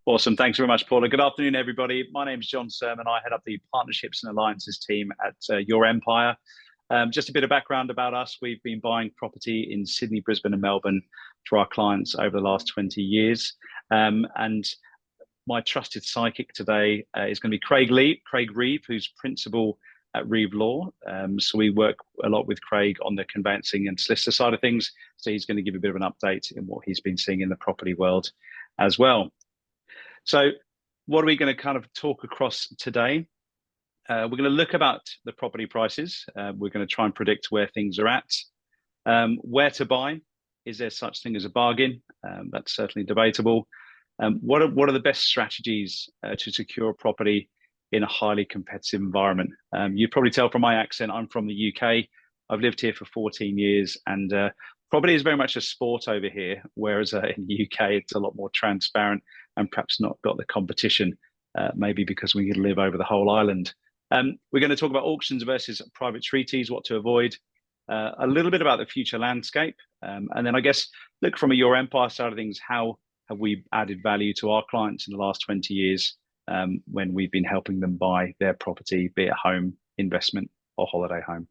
Awesome. Thanks very much, Paula. Good afternoon, everybody. My name is John Sermon. I head up the Partnerships and Alliances team at Your Empire. Just a bit of background about us. We've been buying property in Sydney, Brisbane, and Melbourne for our clients over the last 20 years. And my trusted psychic today is going to be Craig Reeve, who's principal at Reeve Law. So we work a lot with Craig on the conveyancing and solicitor side of things. So he's going to give a bit of an update in what he's been seeing in the property world as well. So what are we going to kind of talk across today? We're going to look about the property prices. We're going to try and predict where things are at. Where to buy? Is there such thing as a bargain? That's certainly debatable. What are the best strategies to secure a property in a highly competitive environment? You'd probably tell from my accent, I'm from the UK. I've lived here for 14 years, and property is very much a sport over here, whereas in the UK, it's a lot more transparent and perhaps not got the competition, maybe because we live over the whole island. We're going to talk about auctions versus private treaties, what to avoid, a little bit about the future landscape, and then I guess look from a Your Empire side of things, how have we added value to our clients in the last 20 years when we've been helping them buy their property, be it home, investment, or holiday home.